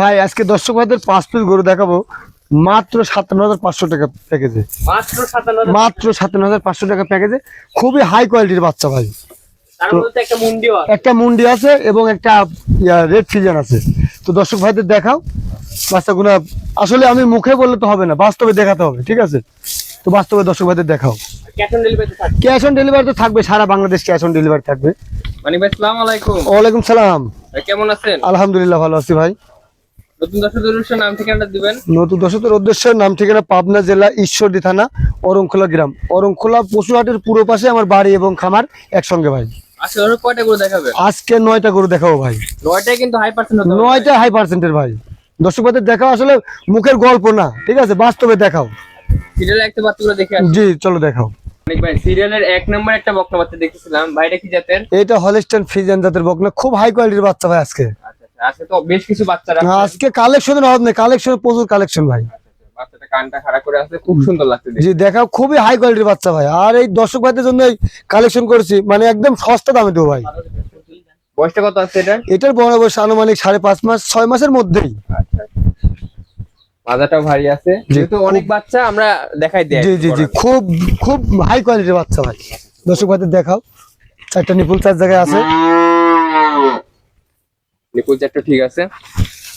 ভাই আজকে দর্শক ভাইদের 5 পিস গরু দেখাবো মাত্র 57,500 টাকা প্যাকেজে। মাত্র 57,500 টাকা প্যাকেজে, খুবই হাই কোয়ালিটির বাচ্চা ভাই। তার মধ্যে একটা মুন্ডি আছে এবং একটা রেড ফিজিয়ান আছে। তো দর্শক ভাইদের দেখাও বাচ্চাগুলো। আসলে আমি মুখে বললে তো হবে না, বাস্তবে দেখাতে হবে, ঠিক আছে? তো বাস্তবে দর্শক ভাইদের দেখাও। ক্যাশ অন ডেলিভারি তো থাকবে, সারা বাংলাদেশ ক্যাশ অন ডেলিভারি থাকবে। মানে ভাই আসসালামু আলাইকুম। ওয়ালাইকুম সালাম। কেমন আছেন? আলহামদুলিল্লাহ ভালো আছি ভাই। নতুন দর্শকদের উদ্দেশ্যে নাম ঠিকানাটা দিবেন। নতুন দর্শকদের উদ্দেশ্যে নাম ঠিকানা পাবনা জেলা ঈশ্বরদী থানা অরংখোলা গ্রাম, অরংখোলা পশুহাটের পুরো পাশে আমার বাড়ি এবং খামার একসঙ্গে ভাই। আজকে ধরো কয়টা গরু দেখাবেন? আজকে 9টা গরু দেখাবো ভাই। 9টায় কিন্তু হাই পার্সেন্ট হবে। 9টা হাই পার্সেন্টের ভাই। দর্শক ভাইদের দেখাও, আসলে মুখের গল্প না, ঠিক আছে? বাস্তবে দেখাও। সিরিয়ালে একটা বাচ্চাগুলো দেখে আসি। জি চলো দেখাও। অনেক ভাই সিরিয়ালের 1 নম্বর একটা বকনা বাচ্চা দেখতেছিলাম ভাই, এটা কি জাতের? এটা হলস্টাইন ফ্রিজিয়ান জাতের বকনা, খুব হাই কোয়ালিটির বাচ্চা ভাই। আজকে আজকে তো বেশ কিছু বাচ্চা রাখছে। আজকে কালেকশনের অভাব নেই, কালেকশন প্রচুর কালেকশন ভাই। বাচ্চাটা কানটা খাড়া করে আছে, খুব সুন্দর লাগছে দেখতে। জি দেখাও, খুবই হাই কোয়ালিটির বাচ্চা ভাই। আর এই দর্শক ভাইদের জন্য কালেকশন করেছি, মানে একদম সস্তা দামে দেবো ভাই। বয়সটা কত আছে এটা? এটার বড় বয়স আনুমানিক 5.5 মাস, 6 মাসের মধ্যেই। আচ্ছা, মাজাটাও ভারী আছে, যেহেতু অনেক বাচ্চা আমরা দেখাই দেই। জি জি জি, খুব খুব হাই কোয়ালিটির বাচ্চা ভাই। দর্শক ভাইদের দেখাও। চারটা নিপুল 4 জায়গায় আছে। নিপুল চারটা ঠিক আছে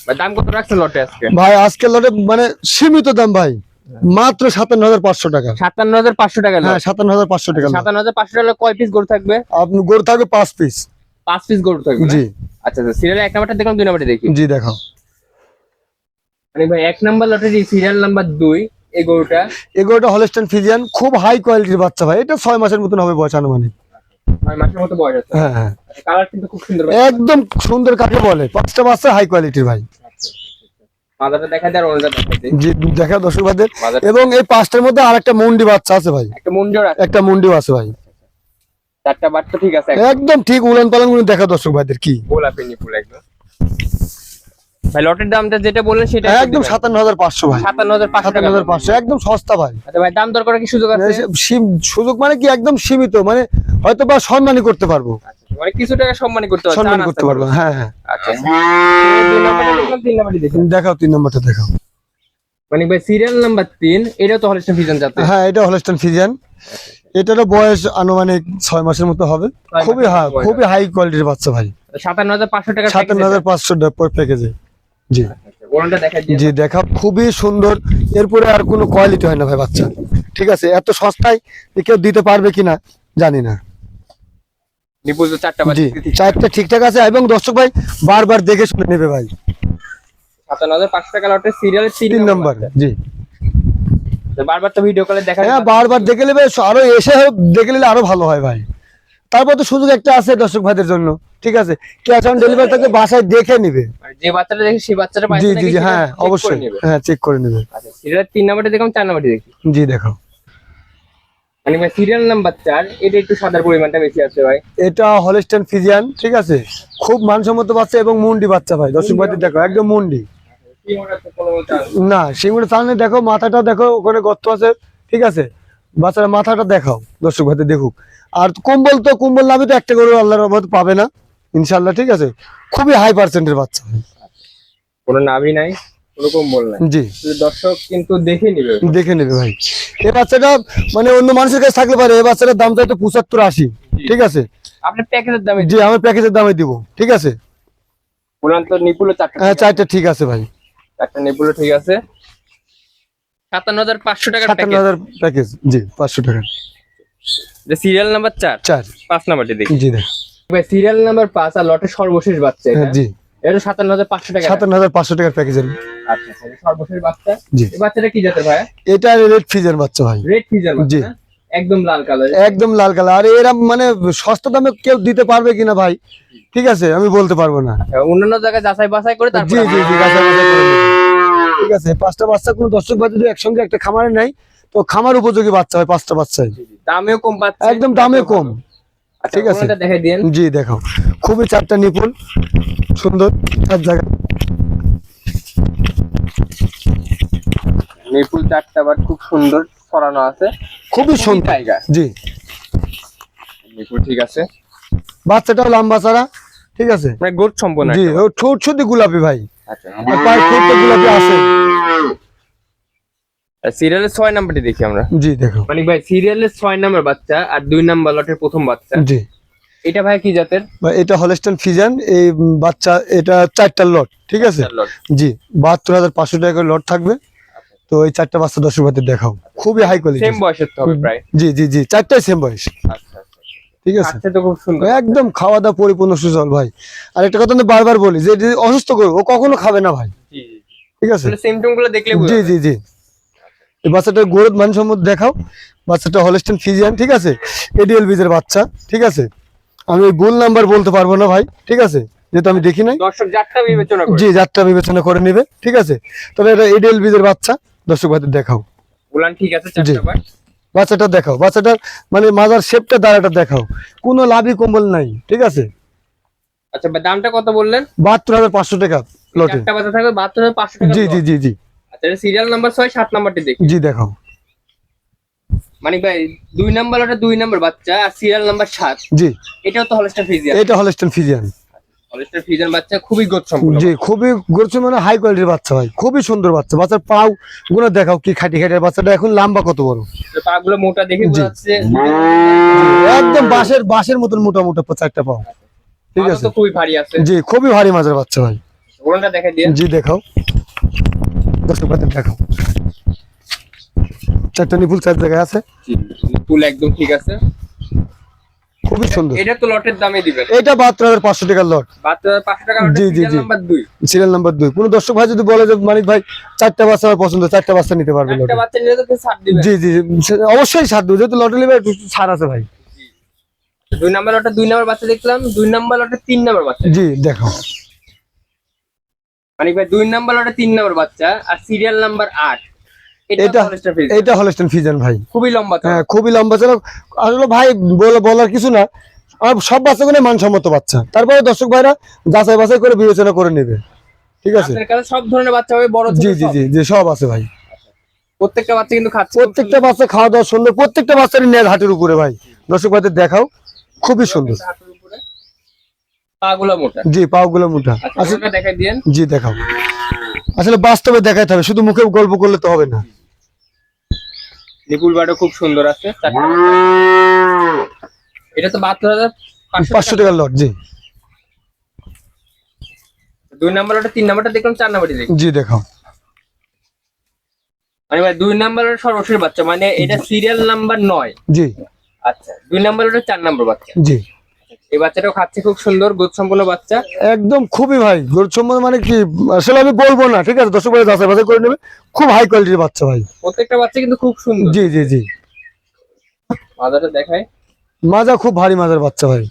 ভাই। দাম কত রাখছেন লটে আজকে? ভাই আজকে লটে মানে সীমিত দাম ভাই, মাত্র 57,500 টাকা। 57,500 টাকা। হ্যাঁ 57,500 টাকা। 57,500 টাকা কয় পিস গরু থাকবে? আপনি গরু থাকবে 5 পিস। 5 পিস গরু থাকবে? জি। আচ্ছা আচ্ছা, সিরিয়াল 1 নাম্বারটা দেখলাম, 2 নাম্বারটা দেখি। জি দেখাও। মানে ভাই 1 নাম্বার লটের সিরিয়াল নাম্বার 2 এই গরুটা। এই গরুটা হলস্টাইন ফ্রিজিয়ান, খুব হাই কোয়ালিটির বাচ্চা ভাই। এটা 6 মাসের মতন হবে বয়স আনুমানিক। 6 মাসের মতো বয়স আছে। হ্যাঁ হ্যাঁ, কালার কিন্তু খুব সুন্দর ভাই। একদম সুন্দর কাকে বলে, 5টা বাচ্চা হাই কোয়ালিটির ভাই। মাদাটা দেখা দেয় আর ওনাটা দেখা দেয়। জি দেখা দর্শক ভাইদের। এবং এই 5টার মধ্যে আরেকটা মুন্ডি বাচ্চা আছে ভাই। একটা মুন্ডিও আছে। একটা মুন্ডিও আছে ভাই। 4টা বাচ্চা ঠিক আছে একদম ঠিক উলান পালান গুলো দেখা দর্শক ভাইদের। কি গোলাপি নিপুল একদম ভাই। লটের দামটা যেটা বললেন সেটা একদম 57,500 ভাই। 57,500 একদম সস্তা ভাই। আচ্ছা ভাই, দাম দর করার কি সুযোগ আছে? সুযোগ মানে কি একদম সীমিত, মানে হয়তো বা সম্মানই করতে পারবো। মানে কিছু টাকা সম্মানী করতে পারবো। সম্মান করতে পারবো। হ্যাঁ হ্যাঁ। আচ্ছা 2 নাম্বারটা দেখলাম, 3 নাম্বারটি দেখি। দেখাও 3 নম্বরটা দেখাও। মানে ভাই সিরিয়াল নাম্বার 3 এটাও তো হলস্টাইন ফ্রিজিয়ান জাতের। হ্যাঁ এটা হলস্টাইন ফ্রিজিয়ান। এটারও বয়স আনুমানিক 6 মাসের মতো হবে। খুবই হাই কোয়ালিটির বাচ্চা ভাই। 57,500 টাকা। 57,500 টাকা প্যাকেজে। জি ওনাটা দেখাই দিই। জি দেখাও, খুবই সুন্দর। এরপরে আর কোনো কোয়ালিটি হয় না ভাই বাচ্চা, ঠিক আছে? এত সস্তায় কেউ দিতে পারবে কিনা জানি না। নিপুল তো 4টা জি বাচ্চা 4টা ঠিকঠাক আছে। এবং দর্শক ভাই বারবার দেখে শুনে নেবে ভাই। 57,500 টাকা লটের সিরিয়াল 3 নম্বর। জি বারবার তো ভিডিও কলে দেখা হ্যাঁ, বারবার দেখে নেবে, আরো এসে দেখে নিলে আরো ভালো হয় ভাই। তারপর তো সুযোগ একটা আছে দর্শক ভাইদের জন্য, ঠিক আছে? ক্যাশ অন ডেলিভারি থাকে, বাসায় দেখে নিবে। যে বাচ্চাটা দেখে সেই বাচ্চাটা জি জি জি, হ্যাঁ অবশ্যই, হ্যাঁ চেক করে নেবে। আচ্ছা সিরিয়াল 3 নাম্বারটা দেখলাম, 4 নাম্বারটি দেখি। জি দেখাও। মানে ভাই সিরিয়াল নাম্বার 4 এটা একটু সাদার পরিমাণটা বেশি আছে ভাই। এটা হলস্টাইন ফ্রিজিয়ান, ঠিক আছে? খুব মানসম্মত বাচ্চা এবং মুন্ডি বাচ্চা ভাই। দর্শক ভাইদের দেখো, একদম মুন্ডি না, সেগুলো সামনে দেখো, মাথাটা দেখো, ওখানে গর্ত আছে, ঠিক আছে? বাচ্চারা মাথাটা দেখাও দর্শক ভাইদের দেখুক। আর কম্বল নামে তো একটা করে আল্লাহর রহমতে পাবে না ইনশাআল্লাহ, ঠিক আছে? খুবই হাই পার্সেন্টের বাচ্চা ভাই। কোনো নাভি নাই, কোনো কম্বল নাই। জি দর্শক কিন্তু দেখে নেবে ভাই। এই বাচ্চাটা মানে অন্য মানুষের কাছে থাকলে পারে, এই বাচ্চাটার দাম চাইতো 75-80, ঠিক আছে? আপনি প্যাকেজের দামে? জি আমি প্যাকেজের দামে দিব, ঠিক আছে? বললাম তো নিপুল 4টা। হ্যাঁ 4টা ঠিক আছে ভাই। 4টা নিপুল ঠিক আছে। 57,500 টাকা 57,000 প্যাকেজ। জি 500 টাকা। যে সিরিয়াল নাম্বার 4 5 নাম্বারটি দেখি। জি দেখ ভাই সিরিয়াল নাম্বার 5 আর লটের সর্বশেষ বাচ্চা এটা। জি এটা 57,500 টাকা। 57,500 টাকার প্যাকেজের। আচ্ছা আচ্ছা, সর্বশেষ বাচ্চা। জি এই বাচ্চাটা কি জাতের ভাই? এটা রেড ফ্রিজিয়ান বাচ্চা ভাই। রেড ফ্রিজিয়ান বাচ্চা। জি একদম লাল কালার। একদম লাল কালার। আর এরা মানে সস্তা দামে কেউ দিতে পারবে কিনা ভাই, ঠিক আছে? আমি বলতে পারবো না। অন্যান্য জায়গায় যাচাই বাছাই করে তারপর। জি জি জি, ঠিক আছে? 5টা বাচ্চা কোনো দর্শক ভাই যদি একসঙ্গে একটা খামারে নাই, তো খামার উপযোগী বাচ্চা হয় 5টা বাচ্চাই। দামেও কম পাচ্ছে। একদম দামে কম, ঠিক আছে? ওনাটা দেখাই দেন। জি দেখাও। খুবই 4টা নিপুল সুন্দর 4 জায়গা। নিপুল 4টা বাট খুব সুন্দর ছড়ানো আছে, খুবই সুন্দর। জি নিপুল ঠিক আছে। বাচ্চাটাও লম্বা ছাড়া, ঠিক আছে? মানে গোট সম্পূর্ণ। জি ও ঠোঁট শুধু গোলাপি ভাই। আচ্ছা আর পায়ের খুঁটটা গোলাপি আছে। সিরিয়ালের 6 নাম্বারটি দেখি আমরা। জি দেখো। মানে ভাই সিরিয়ালের 6 নাম্বার বাচ্চা আর 2 নাম্বার লটের প্রথম বাচ্চা। জি এটা ভাই কি জাতের? ভাই এটা হলস্টাইন ফ্রিজিয়ান, এই বাচ্চা এটা 4টা লট, ঠিক আছে। চার লট। জি 72,500 টাকা করে লট থাকবে। তো এই 4টা বাচ্চা দর্শক ভাইদের দেখাও, খুবই হাই কোয়ালিটি। সেম বয়সের তো হবে প্রায়। জি জি জি 4টাই সেম বয়স, আচ্ছা আচ্ছা। ঠিক আছে। আচ্ছা তো খুব সুন্দর। একদম খাওয়া দাওয়া পরিপূর্ণ সুজল ভাই। আর একটা কথা আমি বারবার বলি যে যদি অসুস্থ করবো, ও কখনো খাবে না ভাই, জি জি। ঠিক আছে। তাহলে সিমটম গুলো দেখলে জি জি জি এই বাচ্চাটার গ্রোথ মানসম্মত দেখাও। বাচ্চাটা হলস্টাইন ফ্রিজিয়ান, ঠিক আছে, এডিএল বীজের বাচ্চা, ঠিক আছে। আমি ওই ভুল নাম্বার বলতে পারবো না ভাই, ঠিক আছে, যেহেতু আমি দেখি নাই। দর্শক জাতটা বিবেচনা করে। জি যাত্রা বিবেচনা করে নেবে, ঠিক আছে। তবে এটা এডিএল বীজের বাচ্চা, দর্শক ভাইদের দেখাও। উলান ঠিক আছে জি। 4টা বার। বাচ্চাটা দেখাও, বাচ্চাটার মানে মাজার শেপটা দাঁড়াটা দেখাও, কোনো লাভই কম্বল নাই, ঠিক আছে। আচ্ছা ভাই দামটা কত বললেন? 72,500 টাকা লটে। 4টা বাচ্চা থাকবে 72,500 টাকা। জি জি জি জি আচ্ছা এটা সিরিয়াল নাম্বার 6 7 নাম্বারটি দেখি। জি দেখাও। মানে ভাই 2 নাম্বার লটে 2 নাম্বার বাচ্চা আর সিরিয়াল নাম্বার 7। জি এটাও তো হলস্টাইন ফ্রিজিয়ান। এটা হলস্টাইন ফ্রিজিয়ান। হলস্টাইন ফ্রিজিয়ান বাচ্চা খুবই গোছ সম্পূর্ণ। জি খুবই গরুচে, মানে হাই কোয়ালিটির বাচ্চা ভাই, খুবই সুন্দর বাচ্চা। বাচ্চার পাও গুলো দেখাও কি খাটি খাটি। বাচ্চাটা এখন লম্বা কত বড়, পাগুলো মোটা দেখে বোঝা যাচ্ছে। একদম বাঁশের মতন মোটা মোটা 4টা পাও, ঠিক মাথা আছে। তো খুবই ভারী আছে। জি খুবই ভারী মাজার বাচ্চা ভাই। ওলানটা দেখাই দিয়ে। জি দেখাও, দর্শক ভাইদের দেখাও। 4টা নিপুল 4 জায়গায় আছে, ফুল একদম ঠিক আছে। খুবই সুন্দর। এটা তো লটের দামে দিবেন। এটা 72,500 টাকার লট। 72,500 টাকা লটে জি, জি, সিরিয়াল জি। নাম্বার 2। Serial number 2। কোনো দর্শক ভাই যদি বলে যে মানিক ভাই 4টা বাচ্চা আমার পছন্দ, 4টা বাচ্চা নিতে পারবে একটা লটে। বাচ্চা নিলে তো ছাড় দিবেন। জি জি অবশ্যই ছাড় দেবো, যেহেতু লটে নেবে একটু ছাড় আছে ভাই। 2 নাম্বার লটে 2 নাম্বার বাচ্চা দেখলাম, 2 নাম্বার লটে 3 নাম্বার বাচ্চা। জি দেখাও। মানে ভাই 2 নাম্বার লটে 3 নাম্বার বাচ্চা আর সিরিয়াল নাম্বার 8। এটা হলস্টাইন ফ্রিজিয়ান। এটা হলস্টাইন ফ্রিজিয়ান ভাই। খুবই লম্বা তো। হ্যাঁ খুবই লম্বা ছিল। আসলে ভাই বলার কিছু না, আর সব বাচ্চাগুলো মানসম্মত বাচ্চা। তারপরে দর্শক ভাইরা যাচাই বাছাই করে বিবেচনা করে নেবে, ঠিক আছে। আপনার কাছে সব ধরনের বাচ্চা হবে, বড় ছোট জি জি সব। জি জি সব আছে ভাই। প্রত্যেকটা বাচ্চা কিন্তু খাচ্ছে। প্রত্যেকটা বাচ্চা খাওয়া দাওয়া সুন্দর, প্রত্যেকটা বাচ্চারই নেয় হাটের উপরে ভাই। দর্শক ভাইদের দেখাও, খুবই সুন্দর। হাতের উপরে। পাগুলো মোটা। জি পাওগুলো মোটা। আচ্ছা আসলে ওটা দেখাই দিয়েন। জি দেখাও। আসলে বাস্তবে দেখাইতে হবে, শুধু মুখে গল্প করলে তো হবে না। নিপুল বাড়ো খুব সুন্দর আছে। 4টা বাচ্চা। এটা তো 72,500 500 টাকার লট। জি 2 নাম্বার লটে 3 নাম্বারটা দেখলাম, 4 নাম্বারটি দেখলাম। জি দেখাও। মানে ভাই 2 নাম্বার লটে সর্বশেষ বাচ্চা, মানে এটা সিরিয়াল নাম্বার 9। জি আচ্ছা 2 নাম্বার লটে 4 নাম্বার বাচ্চা। জি এই বাচ্চাটাও খাচ্ছে খুব সুন্দর, গোদ সম্পন্ন বাচ্চা। একদম খুবই ভাই গরুর সম্বন্ধে মানে কি আসলে আমি বলবো না, ঠিক আছে। দর্শক ভাই যাচাই বাছাই করে নেবে, খুব হাই কোয়ালিটির বাচ্চা ভাই। প্রত্যেকটা বাচ্চা কিন্তু খুব সুন্দর। জি জি জি মাজাটা দেখায়। মাজা খুব ভারী মাজার বাচ্চা ভাই।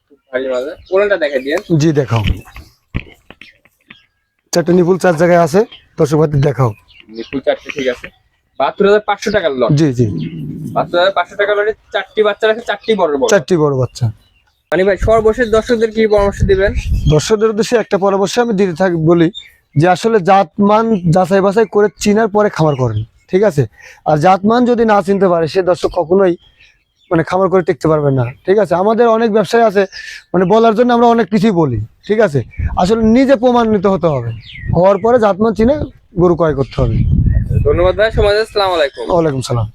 খুব ভারী মাজা। ওলানটা দেখাই দিয়েন। জি দেখাও। 4টা নিপুল 4 জায়গায় আছে, দর্শক ভাইদের দেখাও। নিপুল 4টে ঠিক আছে। 72,500 টাকার লট। জি জি 72,500 টাকার লটে 4টি বাচ্চা আছে, 4টি বড় বড়। 4টি বড় বাচ্চা। মানে ভাই সর্বশেষ দর্শকদের কি পরামর্শ দিবেন? দর্শকদের উদ্দেশ্যে একটা পরামর্শ আমি দিতে থাকি, বলি যে আসলে জাতমান যাচাই বাছাই করে চিনার পরে খামার করেন, ঠিক আছে। আর জাতমান যদি না চিনতে পারে সে দর্শক কখনোই মানে খামার করে টিকতে পারবে না, ঠিক আছে। আমাদের অনেক ব্যবসায় আছে, মানে বলার জন্য আমরা অনেক কিছুই বলি, ঠিক আছে। আসলে নিজে প্রমাণিত হতে হবে, হওয়ার পরে জাতমান চিনে গরু ক্রয় করতে হবে। ধন্যবাদ ভাই, সমাজ। আসসালামু আলাইকুম। ওয়ালাইকুম সালাম।